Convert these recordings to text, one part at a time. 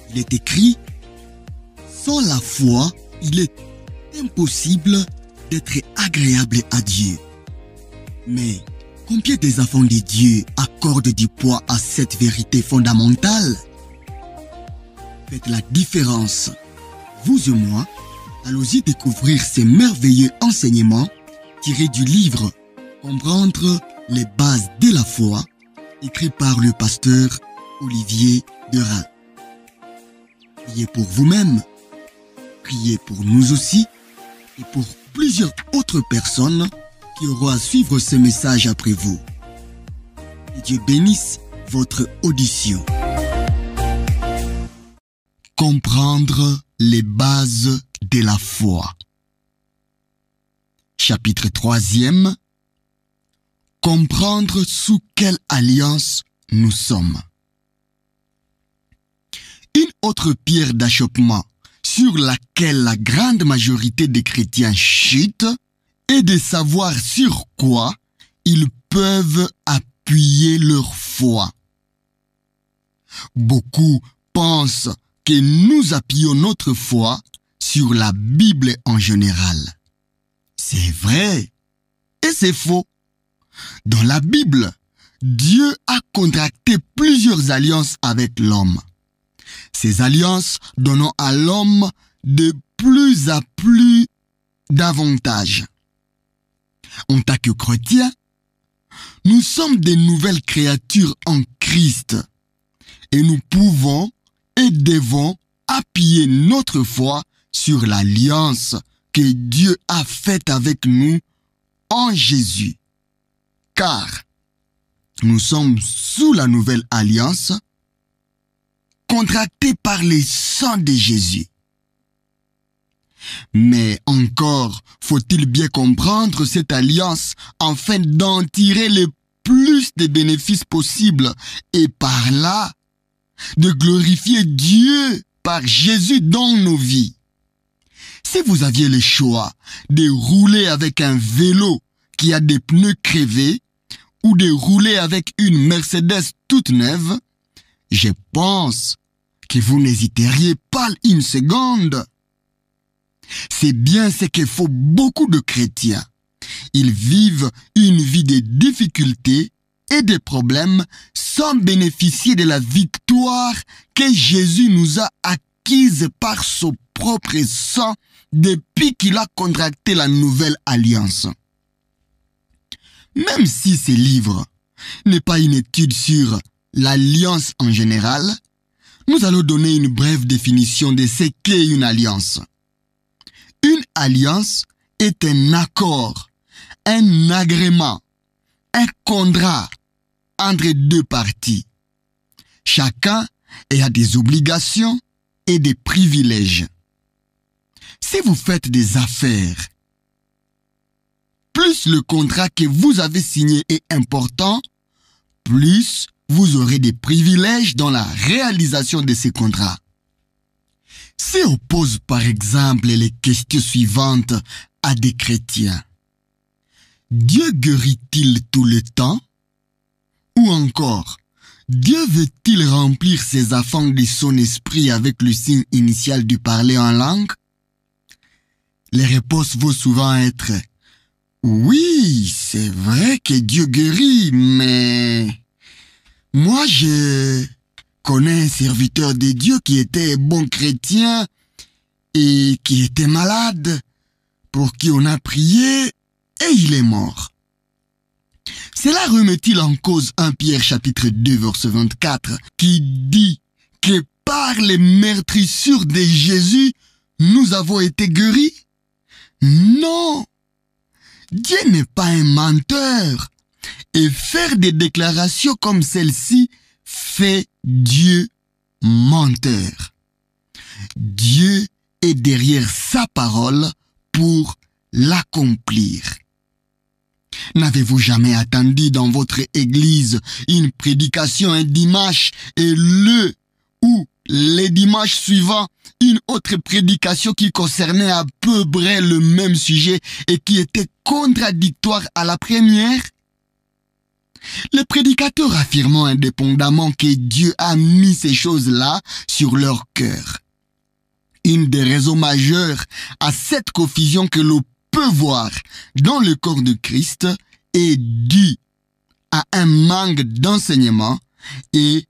Il est écrit, sans la foi, il est impossible d'être agréable à Dieu. Mais combien des enfants de Dieu accordent du poids à cette vérité fondamentale? Faites la différence. Vous et moi, allons-y découvrir ces merveilleux enseignements tirés du livre « Comprendre les bases de la foi » écrit par le pasteur Olivier Derain. Priez pour vous-même, priez pour nous aussi et pour plusieurs autres personnes qui auront à suivre ce message après vous. Que Dieu bénisse votre audition. Comprendre les bases de la foi. Chapitre 3e. Comprendre sous quelle alliance nous sommes. Une autre pierre d'achoppement sur laquelle la grande majorité des chrétiens chutent est de savoir sur quoi ils peuvent appuyer leur foi. Beaucoup pensent que nous appuyons notre foi sur la Bible en général. C'est vrai et c'est faux. Dans la Bible, Dieu a contracté plusieurs alliances avec l'homme. Ces alliances donnant à l'homme de plus en plus d'avantages. En tant que chrétiens, nous sommes des nouvelles créatures en Christ et nous pouvons et devons appuyer notre foi sur l'alliance que Dieu a faite avec nous en Jésus. Car nous sommes sous la nouvelle alliance contractée par le sang de Jésus. Mais encore faut-il bien comprendre cette alliance afin d'en tirer le plus de bénéfices possibles et par là de glorifier Dieu par Jésus dans nos vies. Si vous aviez le choix de rouler avec un vélo qui a des pneus crevés ou de rouler avec une Mercedes toute neuve, je pense que vous n'hésiteriez pas une seconde. C'est bien ce que font beaucoup de chrétiens. Ils vivent une vie de difficultés et de problèmes sans bénéficier de la victoire que Jésus nous a acquise par son propre sang depuis qu'il a contracté la nouvelle alliance. Même si ce livre n'est pas une étude sur l'alliance en général, nous allons donner une brève définition de ce qu'est une alliance. Une alliance est un accord, un agrément, un contrat entre deux parties. Chacun a des obligations et des privilèges. Si vous faites des affaires, plus le contrat que vous avez signé est important, plus vous aurez des privilèges dans la réalisation de ces contrats. Si on pose par exemple les questions suivantes à des chrétiens, Dieu guérit-il tout le temps? Ou encore, Dieu veut-il remplir ses enfants de son esprit avec le signe initial du parler en langue? Les réponses vont souvent être « Oui, c'est vrai que Dieu guérit, mais moi je connais un serviteur de Dieu qui était bon chrétien et qui était malade, pour qui on a prié et il est mort. » Cela remet-il en cause 1 Pierre chapitre 2 verset 24 qui dit que par les meurtrissures de Jésus, nous avons été guéris? Non! Dieu n'est pas un menteur. Et faire des déclarations comme celle-ci fait Dieu menteur. Dieu est derrière sa parole pour l'accomplir. N'avez-vous jamais attendu dans votre église une prédication un dimanche et le ou les dimanches suivants une autre prédication qui concernait à peu près le même sujet et qui était contradictoire à la première? Les prédicateurs affirmant indépendamment que Dieu a mis ces choses-là sur leur cœur. Une des raisons majeures à cette confusion que l'on peut voir dans le corps de Christ est due à un manque d'enseignement et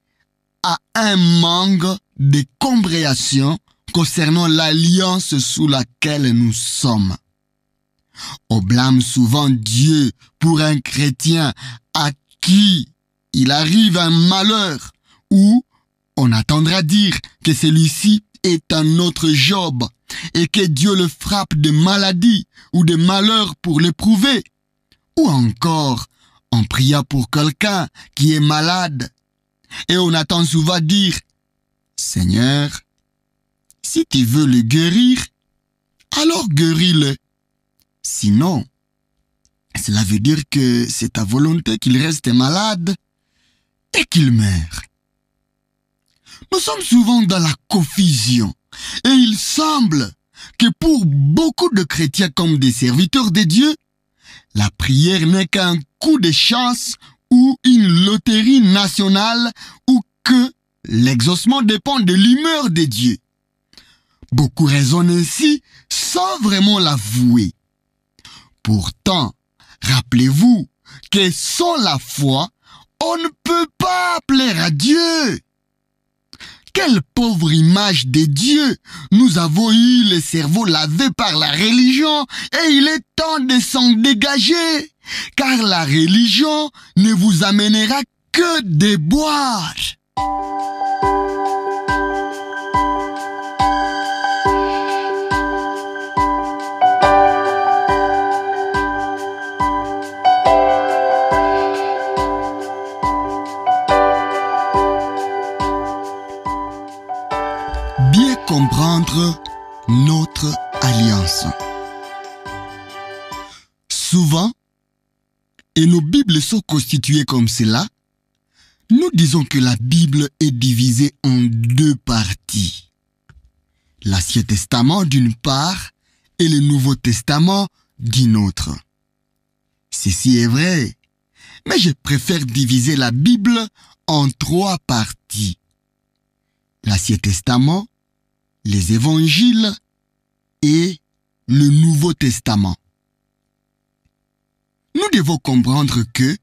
à un manque de compréhension concernant l'alliance sous laquelle nous sommes. On blâme souvent Dieu pour un chrétien à qui il arrive un malheur, ou on attendra dire que celui-ci est un autre Job et que Dieu le frappe de maladie ou de malheur pour l'éprouver. Ou encore, on pria pour quelqu'un qui est malade et on attend souvent dire « Seigneur, si tu veux le guérir, alors guéris-le. Sinon, cela veut dire que c'est ta volonté qu'il reste malade et qu'il meure. » Nous sommes souvent dans la confusion et il semble que pour beaucoup de chrétiens comme des serviteurs de Dieu, la prière n'est qu'un coup de chance ou une loterie nationale ou que l'exaucement dépend de l'humeur de Dieu. Beaucoup raisonnent ainsi sans vraiment l'avouer. Pourtant, rappelez-vous que sans la foi, on ne peut pas plaire à Dieu. Quelle pauvre image de Dieu! Nous avons eu le cerveau lavé par la religion et il est temps de s'en dégager, car la religion ne vous amènera que des boires. Bien comprendre notre alliance. Souvent, et nos Bibles sont constituées comme cela, nous disons que la Bible est divisée en deux parties. L'Ancien Testament d'une part et le Nouveau Testament d'une autre. Ceci est vrai, mais je préfère diviser la Bible en trois parties. L'Ancien Testament, les Évangiles et le Nouveau Testament. Nous devons comprendre que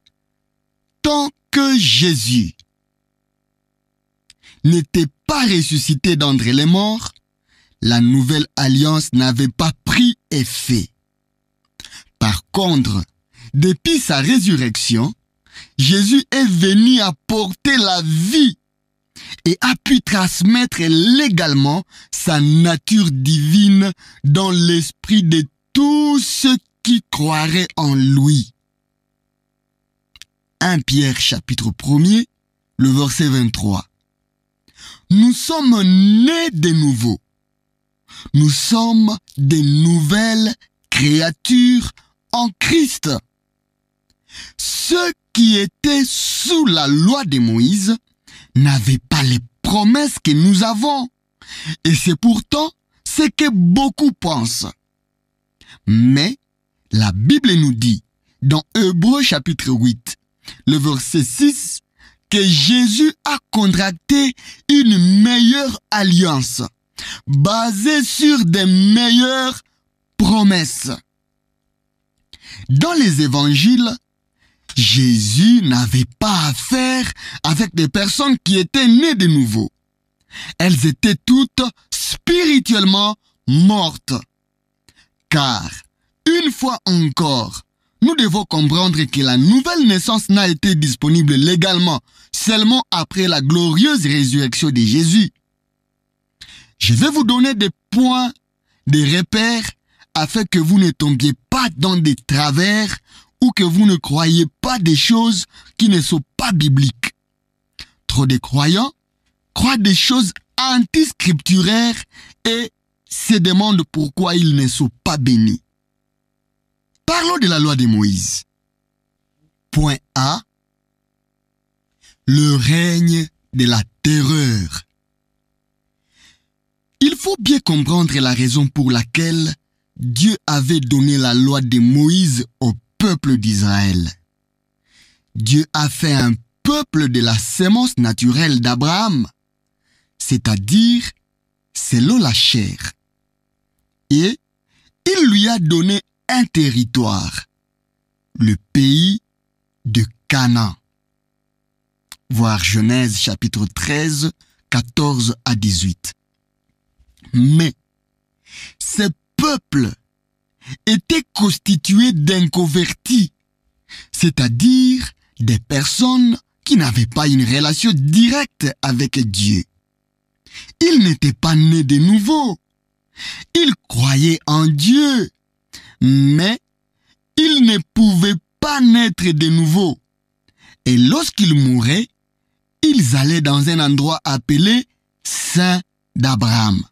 tant que Jésus n'était pas ressuscité d'entre les morts, la nouvelle alliance n'avait pas pris effet. Par contre, depuis sa résurrection, Jésus est venu apporter la vie et a pu transmettre légalement sa nature divine dans l'esprit de tous ceux qui croiraient en lui. 1 Pierre chapitre 1er, le verset 23. Nous sommes nés de nouveau. Nous sommes des nouvelles créatures en Christ. Ceux qui étaient sous la loi de Moïse n'avaient pas les promesses que nous avons. Et c'est pourtant ce que beaucoup pensent. Mais la Bible nous dit, dans Hébreux chapitre 8, le verset 6, que Jésus a contracté une meilleure alliance, basée sur des meilleures promesses. Dans les évangiles, Jésus n'avait pas affaire avec des personnes qui étaient nées de nouveau. Elles étaient toutes spirituellement mortes. Car, une fois encore, nous devons comprendre que la nouvelle naissance n'a été disponible légalement seulement après la glorieuse résurrection de Jésus. Je vais vous donner des points, des repères, afin que vous ne tombiez pas dans des travers ou que vous ne croyez pas des choses qui ne sont pas bibliques. Trop de croyants croient des choses anti-scripturaires et se demandent pourquoi ils ne sont pas bénis. Parlons de la loi de Moïse. Point A. Le règne de la terreur. Il faut bien comprendre la raison pour laquelle Dieu avait donné la loi de Moïse au peuple d'Israël. Dieu a fait un peuple de la sémence naturelle d'Abraham, c'est-à-dire selon la chair. Et il lui a donné un territoire, le pays de Canaan. Voir Genèse chapitre 13, 14 à 18. Mais ce peuple était constitué d'inconvertis, c'est-à-dire des personnes qui n'avaient pas une relation directe avec Dieu. Ils n'étaient pas nés de nouveau. Ils croyaient en Dieu, mais ils ne pouvaient pas naître de nouveau. Et lorsqu'ils mouraient, ils allaient dans un endroit appelé Saint d'Abraham.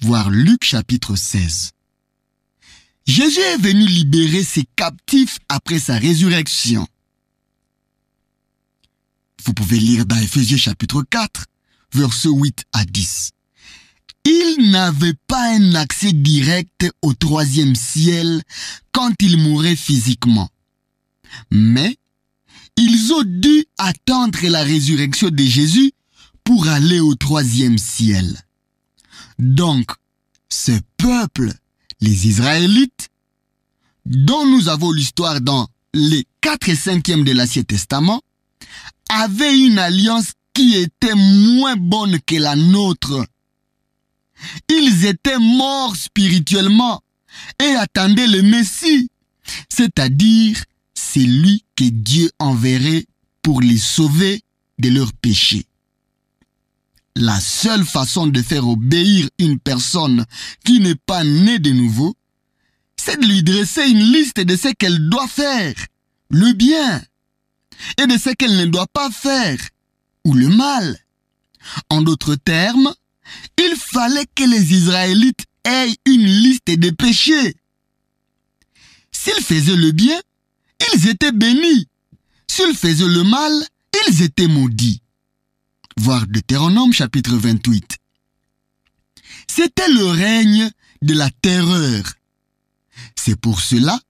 Voir Luc chapitre 16. Jésus est venu libérer ses captifs après sa résurrection. Vous pouvez lire dans Éphésiens chapitre 4, versets 8 à 10. Ils n'avaient pas un accès direct au troisième ciel quand ils mouraient physiquement. Mais ils ont dû attendre la résurrection de Jésus pour aller au troisième ciel. Donc, ce peuple, les Israélites, dont nous avons l'histoire dans les 4 et 5e de l'Ancien Testament, avait une alliance qui était moins bonne que la nôtre. Ils étaient morts spirituellement et attendaient le Messie, c'est-à-dire celui que Dieu enverrait pour les sauver de leurs péchés. La seule façon de faire obéir une personne qui n'est pas née de nouveau, c'est de lui dresser une liste de ce qu'elle doit faire, le bien, et de ce qu'elle ne doit pas faire, ou le mal. En d'autres termes, il fallait que les Israélites aient une liste de péchés. S'ils faisaient le bien, ils étaient bénis. S'ils faisaient le mal, ils étaient maudits. Voir Deutéronome chapitre 28. C'était le règne de la terreur. C'est pour cela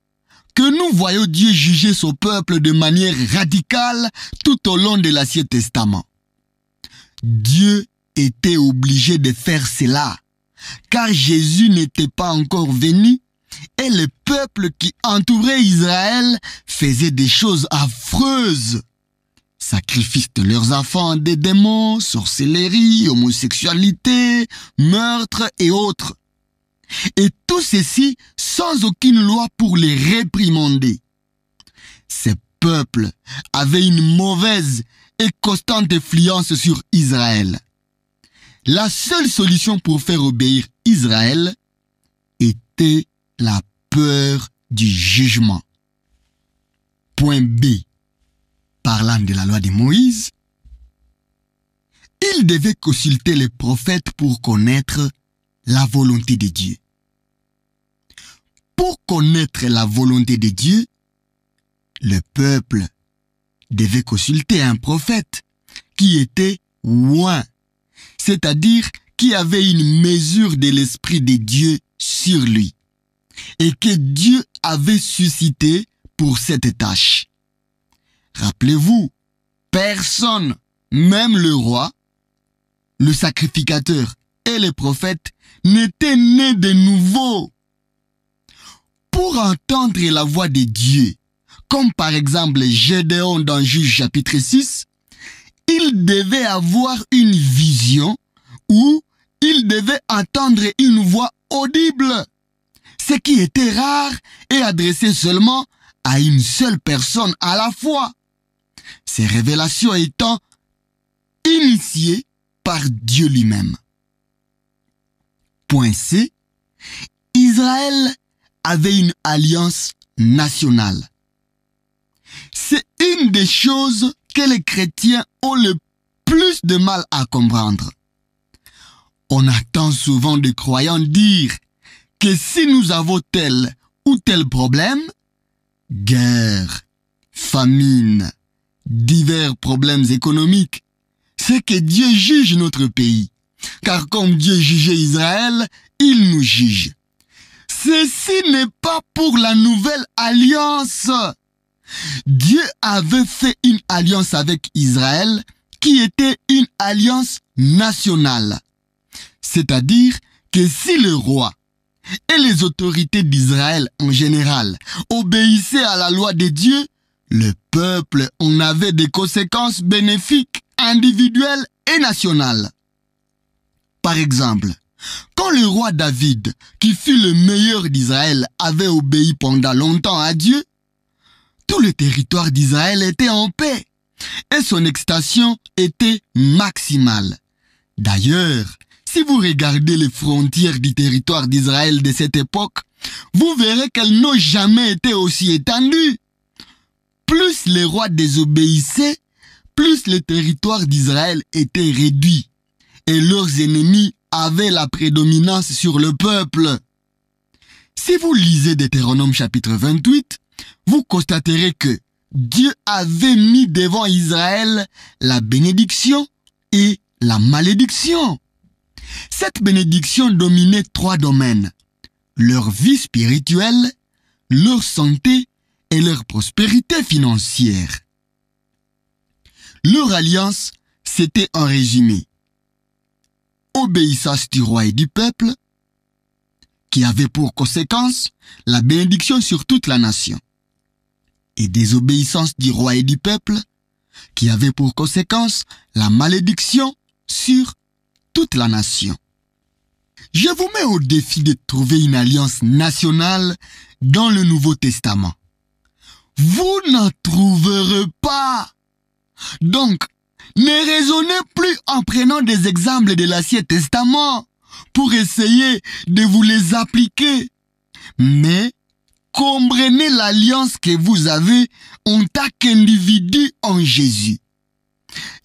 que nous voyons Dieu juger son peuple de manière radicale tout au long de l'Ancien Testament. Dieu était obligé de faire cela, car Jésus n'était pas encore venu et le peuple qui entourait Israël faisait des choses affreuses. Sacrifice de leurs enfants à des démons, sorcellerie, homosexualité, meurtre et autres. Et tout ceci sans aucune loi pour les réprimander. Ces peuples avaient une mauvaise et constante influence sur Israël. La seule solution pour faire obéir Israël était la peur du jugement. Point B. Parlant de la loi de Moïse, il devait consulter les prophètes pour connaître la volonté de Dieu. Pour connaître la volonté de Dieu, le peuple devait consulter un prophète qui était oint, c'est-à-dire qui avait une mesure de l'Esprit de Dieu sur lui, et que Dieu avait suscité pour cette tâche. Rappelez-vous, personne, même le roi, le sacrificateur et les prophètes, n'étaient nés de nouveau. Pour entendre la voix de Dieu, comme par exemple Gédéon dans Juge chapitre 6, il devait avoir une vision ou il devait entendre une voix audible, ce qui était rare et adressé seulement à une seule personne à la fois. Ces révélations étant initiées par Dieu lui-même. Point C. Israël avait une alliance nationale. C'est une des choses que les chrétiens ont le plus de mal à comprendre. On entend souvent des croyants dire que si nous avons tel ou tel problème, guerre, famine, divers problèmes économiques, c'est que Dieu juge notre pays. Car comme Dieu jugeait Israël, il nous juge. Ceci n'est pas pour la nouvelle alliance. Dieu avait fait une alliance avec Israël qui était une alliance nationale. C'est-à-dire que si le roi et les autorités d'Israël en général obéissaient à la loi de Dieu, le peuple en avait des conséquences bénéfiques individuelles et nationales. Par exemple, quand le roi David, qui fut le meilleur d'Israël, avait obéi pendant longtemps à Dieu, tout le territoire d'Israël était en paix et son extension était maximale. D'ailleurs, si vous regardez les frontières du territoire d'Israël de cette époque, vous verrez qu'elles n'ont jamais été aussi étendues. Plus les rois désobéissaient, plus le territoire d'Israël était réduit et leurs ennemis avaient la prédominance sur le peuple. Si vous lisez Deutéronome chapitre 28, vous constaterez que Dieu avait mis devant Israël la bénédiction et la malédiction. Cette bénédiction dominait 3 domaines: leur vie spirituelle, leur santé et leur prospérité financière. Leur alliance, c'était en résumé obéissance du roi et du peuple, qui avait pour conséquence la bénédiction sur toute la nation, et désobéissance du roi et du peuple, qui avait pour conséquence la malédiction sur toute la nation. Je vous mets au défi de trouver une alliance nationale dans le Nouveau Testament. Vous n'en trouverez pas. Donc, ne raisonnez plus en prenant des exemples de l'Ancien Testament pour essayer de vous les appliquer. Mais comprenez l'alliance que vous avez en tant qu'individu en Jésus.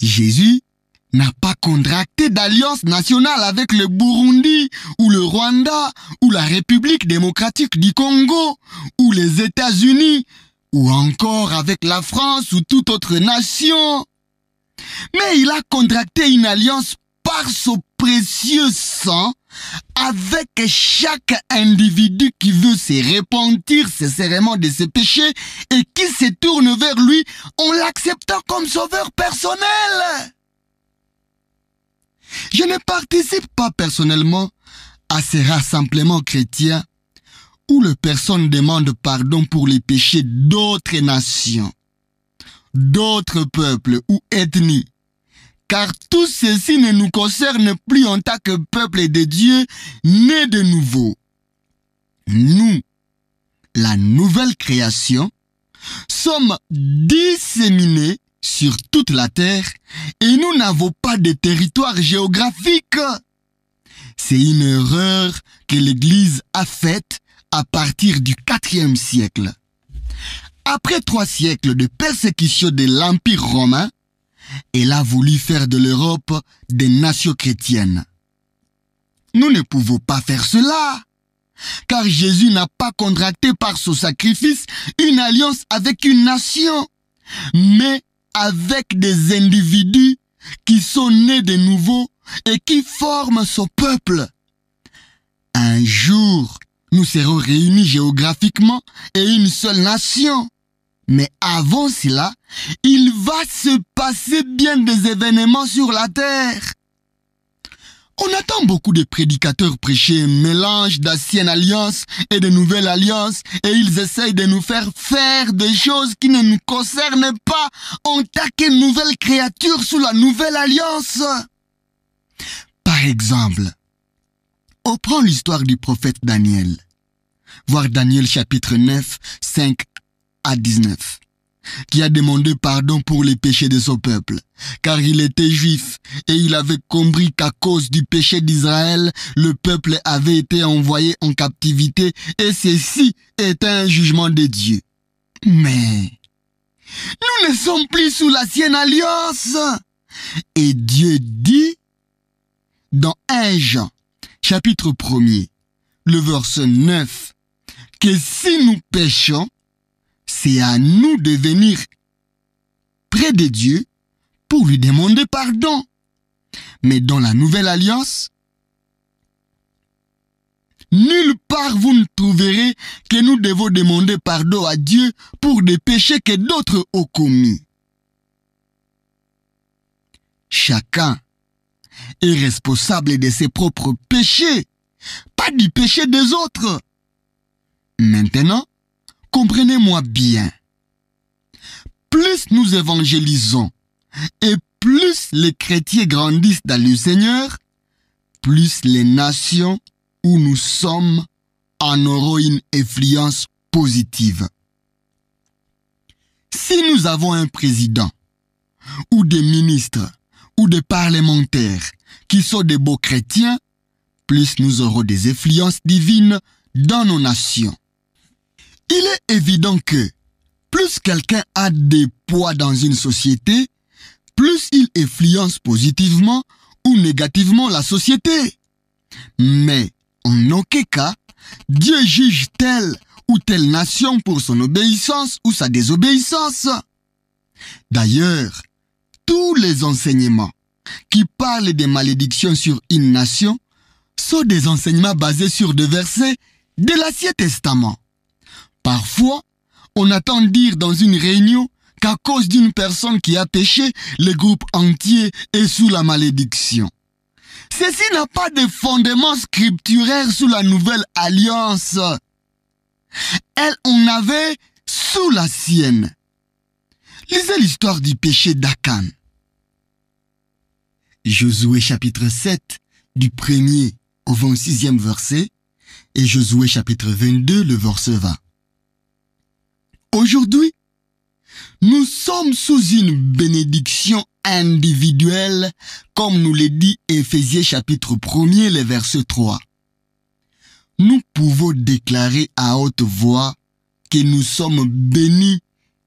Jésus n'a pas contracté d'alliance nationale avec le Burundi, ou le Rwanda, ou la République démocratique du Congo, ou les États-Unis, ou encore avec la France ou toute autre nation. Mais il a contracté une alliance par son précieux sang avec chaque individu qui veut se repentir sincèrement de ses péchés et qui se tourne vers lui en l'acceptant comme sauveur personnel. Je ne participe pas personnellement à ces rassemblements chrétiens où les personnes demandent pardon pour les péchés d'autres nations, d'autres peuples ou ethnies, car tout ceci ne nous concerne plus en tant que peuple de Dieu né de nouveau. Nous, la nouvelle création, sommes disséminés sur toute la terre et nous n'avons pas de territoire géographique. C'est une erreur que l'Église a faite à partir du IVe siècle. Après 3 siècles de persécution de l'Empire romain, elle a voulu faire de l'Europe des nations chrétiennes. Nous ne pouvons pas faire cela, car Jésus n'a pas contracté par son sacrifice une alliance avec une nation, mais avec des individus qui sont nés de nouveau et qui forment son peuple. Un jour, nous serons réunis géographiquement et une seule nation. Mais avant cela, il va se passer bien des événements sur la terre. On attend beaucoup de prédicateurs prêcher un mélange d'anciennes alliances et de nouvelles alliances et ils essayent de nous faire des choses qui ne nous concernent pas en tant que nouvelles créatures sous la nouvelle alliance. Par exemple, on prend l'histoire du prophète Daniel. Voir Daniel chapitre 9, 5 à 19, qui a demandé pardon pour les péchés de son peuple, car il était juif et il avait compris qu'à cause du péché d'Israël, le peuple avait été envoyé en captivité et ceci était un jugement de Dieu. Mais nous ne sommes plus sous l'ancienne alliance. Et Dieu dit dans 1 Jean, chapitre 1er, le verset 9, que si nous péchons, c'est à nous de venir près de Dieu pour lui demander pardon. Mais dans la nouvelle alliance, nulle part vous ne trouverez que nous devons demander pardon à Dieu pour des péchés que d'autres ont commis. Chacun est responsable de ses propres péchés, pas du péché des autres. Maintenant, comprenez-moi bien. Plus nous évangélisons et plus les chrétiens grandissent dans le Seigneur, plus les nations où nous sommes en auront une influence positive. Si nous avons un président, ou des ministres, ou des parlementaires qui sont des beaux chrétiens, plus nous aurons des influences divines dans nos nations. Il est évident que plus quelqu'un a des poids dans une société, plus il influence positivement ou négativement la société. Mais en aucun cas, Dieu juge telle ou telle nation pour son obéissance ou sa désobéissance. D'ailleurs, tous les enseignements qui parlent des malédictions sur une nation sont des enseignements basés sur des versets de l'Ancien Testament. Parfois, on attend dire dans une réunion qu'à cause d'une personne qui a péché, le groupe entier est sous la malédiction. Ceci n'a pas de fondement scripturaire sous la nouvelle alliance. Elle en avait sous la sienne. Lisez l'histoire du péché d'Akan. Josué chapitre 7, du 1er au 26e verset, et Josué chapitre 22, le verset 20. Aujourd'hui, nous sommes sous une bénédiction individuelle, comme nous le dit Éphésiens chapitre 1er, le verset 3. Nous pouvons déclarer à haute voix que nous sommes bénis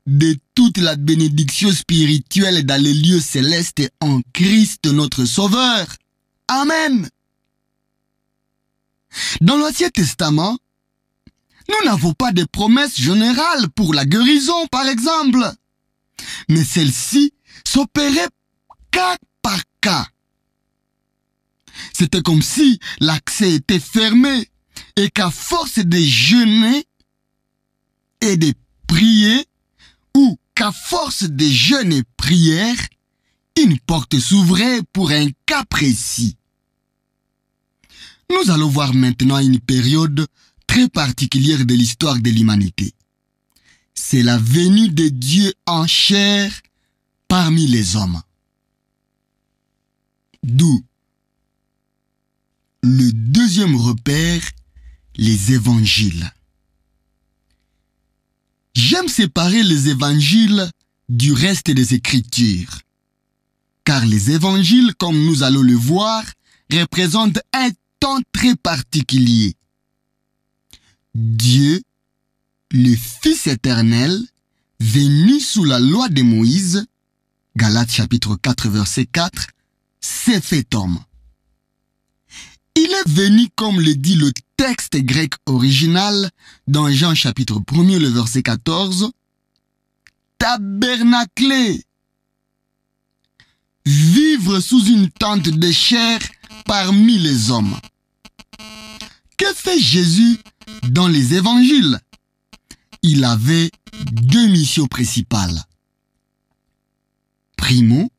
de toute la bénédiction spirituelle dans les lieux célestes en Christ notre Sauveur. Amen. Dans l'Ancien Testament, nous n'avons pas de promesses générales pour la guérison, par exemple. Mais celle-ci s'opérait cas par cas. C'était comme si l'accès était fermé et qu'à force de jeûner et de prier, ou qu'à force de jeûne et prière, une porte s'ouvrait pour un cas précis. Nous allons voir maintenant une période très particulière de l'histoire de l'humanité. C'est la venue de Dieu en chair parmi les hommes. D'où le deuxième repère, les évangiles. J'aime séparer les évangiles du reste des Écritures, car les évangiles, comme nous allons le voir, représentent un temps très particulier. Dieu, le Fils éternel, venu sous la loi de Moïse, Galates chapitre 4 verset 4, s'est fait homme. Il est venu comme le dit le texte grec original dans Jean chapitre 1er le verset 14, tabernacler, vivre sous une tente de chair parmi les hommes. Que fait Jésus dans les évangiles? Il avait deux missions principales. Primo,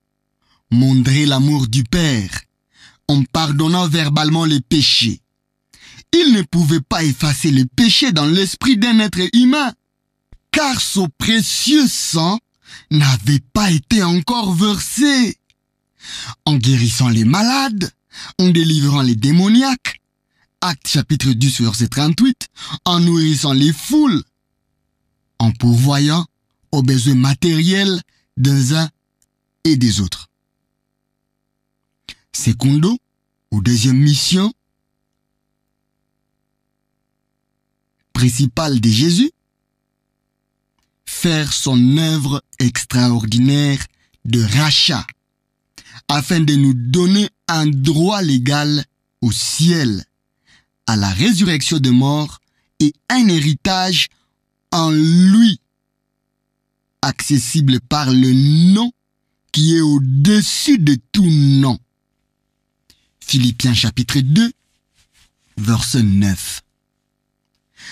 montrer l'amour du Père en pardonnant verbalement les péchés. Il ne pouvait pas effacer les péchés dans l'esprit d'un être humain, car son précieux sang n'avait pas été encore versé. En guérissant les malades, en délivrant les démoniaques, Actes chapitre 10 verset 38, en nourrissant les foules, en pourvoyant aux besoins matériels des uns et des autres. Secondo, ou deuxième mission principale de Jésus, faire son œuvre extraordinaire de rachat, afin de nous donner un droit légal au ciel, à la résurrection des morts et un héritage en lui, accessible par le nom qui est au-dessus de tout nom. Philippiens chapitre 2, verset 9.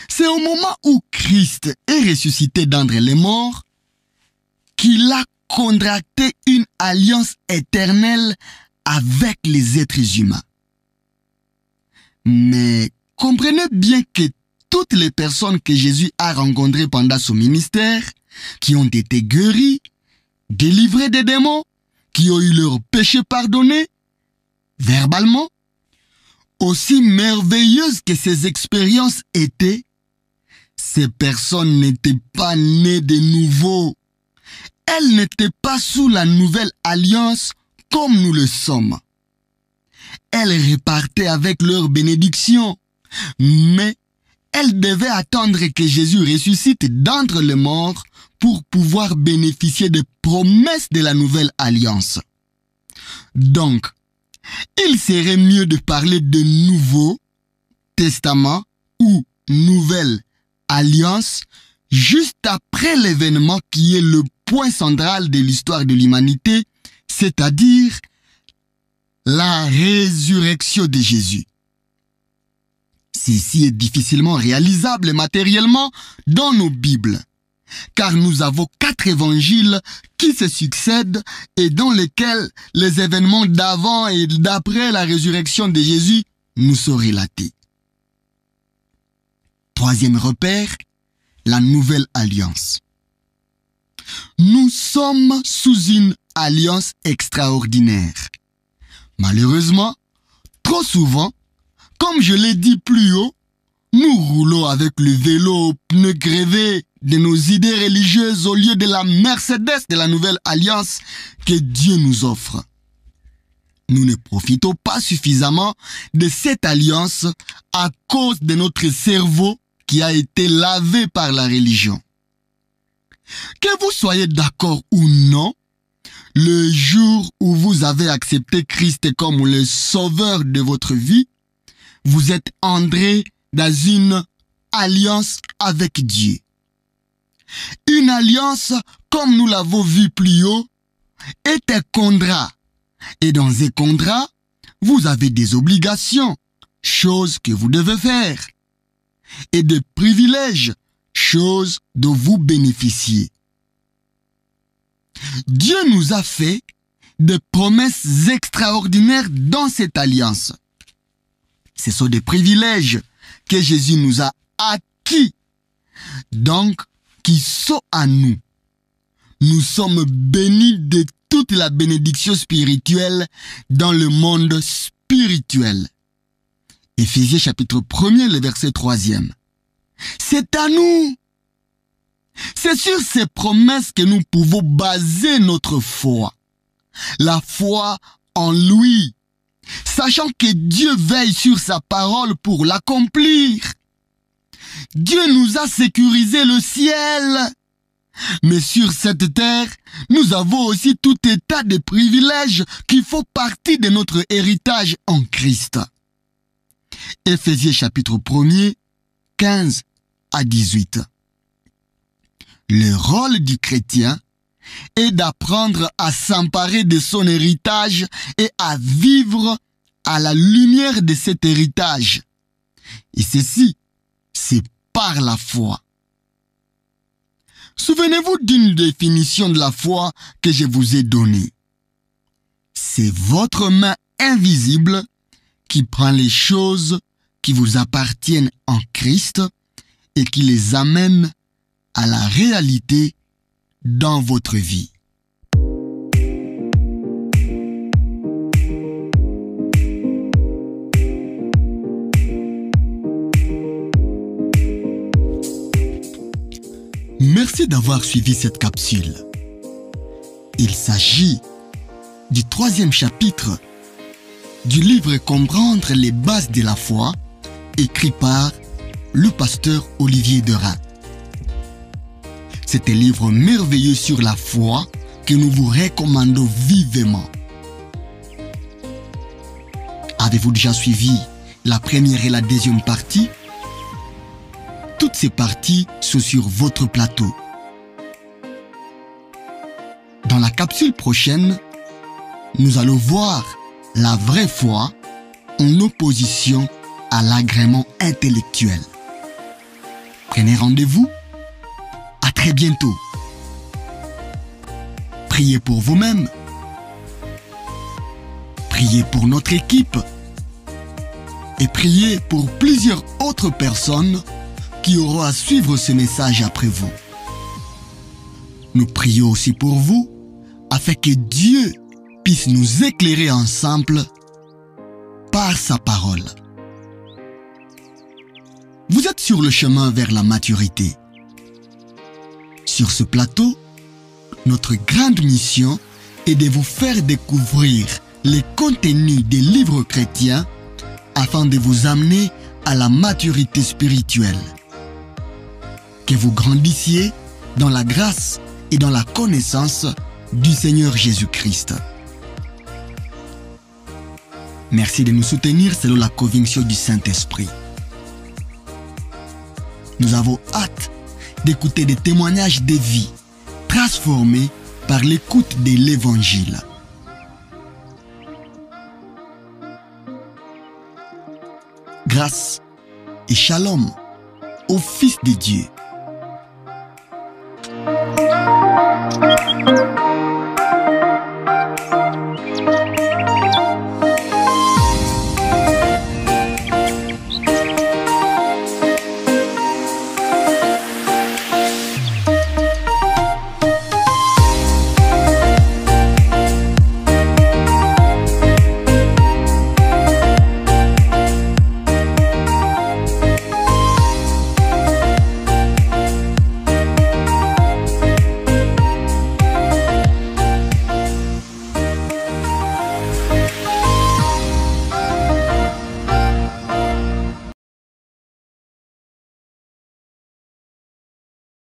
C'est au moment où Christ est ressuscité d'entre les morts qu'il a contracté une alliance éternelle avec les êtres humains. Mais comprenez bien que toutes les personnes que Jésus a rencontrées pendant son ministère, qui ont été guéries, délivrées des démons, qui ont eu leurs péchés pardonnés, verbalement, aussi merveilleuses que ces expériences étaient, ces personnes n'étaient pas nées de nouveau. Elles n'étaient pas sous la nouvelle alliance comme nous le sommes. Elles repartaient avec leur bénédiction, mais elles devaient attendre que Jésus ressuscite d'entre les morts pour pouvoir bénéficier des promesses de la nouvelle alliance. Donc, il serait mieux de parler de Nouveau Testament ou Nouvelle Alliance juste après l'événement qui est le point central de l'histoire de l'humanité, c'est-à-dire la résurrection de Jésus. Ceci est difficilement réalisable matériellement dans nos Bibles, car nous avons 4 évangiles qui se succèdent et dans lesquels les événements d'avant et d'après la résurrection de Jésus nous sont relatés. Troisième repère, la nouvelle alliance. Nous sommes sous une alliance extraordinaire. Malheureusement, trop souvent, comme je l'ai dit plus haut, nous roulons avec le vélo aux pneus grévés de nos idées religieuses au lieu de la Mercedes de la nouvelle alliance que Dieu nous offre. Nous ne profitons pas suffisamment de cette alliance à cause de notre cerveau qui a été lavé par la religion. Que vous soyez d'accord ou non, le jour où vous avez accepté Christ comme le sauveur de votre vie, vous êtes entré dans une alliance avec Dieu. Une alliance, comme nous l'avons vu plus haut, est un contrat. Et dans un contrat, vous avez des obligations, choses que vous devez faire, et des privilèges, choses dont vous bénéficiez. Dieu nous a fait des promesses extraordinaires dans cette alliance. Ce sont des privilèges que Jésus nous a acquis, donc qui sont à nous. Nous sommes bénis de toute la bénédiction spirituelle dans le monde spirituel. Éphésiens chapitre 1er, le verset 3e. C'est à nous. C'est sur ces promesses que nous pouvons baser notre foi. La foi en lui, sachant que Dieu veille sur sa parole pour l'accomplir. Dieu nous a sécurisé le ciel. Mais sur cette terre, nous avons aussi tout état de privilèges qui font partie de notre héritage en Christ. Éphésiens chapitre 1er, 15 à 18. Le rôle du chrétien est d'apprendre à s'emparer de son héritage et à vivre à la lumière de cet héritage. Et ceci, c'est par la foi. Souvenez-vous d'une définition de la foi que je vous ai donnée. C'est votre main invisible qui prend les choses qui vous appartiennent en Christ et qui les amène à la réalité dans votre vie. Merci d'avoir suivi cette capsule. Il s'agit du 3e chapitre du livre Comprendre les bases de la foi, écrit par le pasteur Olivier Derain. C'est un livre merveilleux sur la foi que nous vous recommandons vivement. Avez-vous déjà suivi la première et la deuxième partie? Toutes ces parties sont sur votre plateau. Dans la capsule prochaine, nous allons voir la vraie foi en opposition à l'agrément intellectuel. Prenez rendez-vous. À très bientôt. Priez pour vous-même. Priez pour notre équipe. Et priez pour plusieurs autres personnes qui auront à suivre ce message après vous. Nous prions aussi pour vous afin que Dieu puisse nous éclairer ensemble par sa parole. Vous êtes sur le chemin vers la maturité. Sur ce plateau, notre grande mission est de vous faire découvrir les contenus des livres chrétiens afin de vous amener à la maturité spirituelle. Que vous grandissiez dans la grâce et dans la connaissance du Seigneur Jésus-Christ. Merci de nous soutenir selon la conviction du Saint-Esprit. Nous avons hâte d'écouter des témoignages de vie transformés par l'écoute de l'Évangile. Grâce et shalom au Fils de Dieu,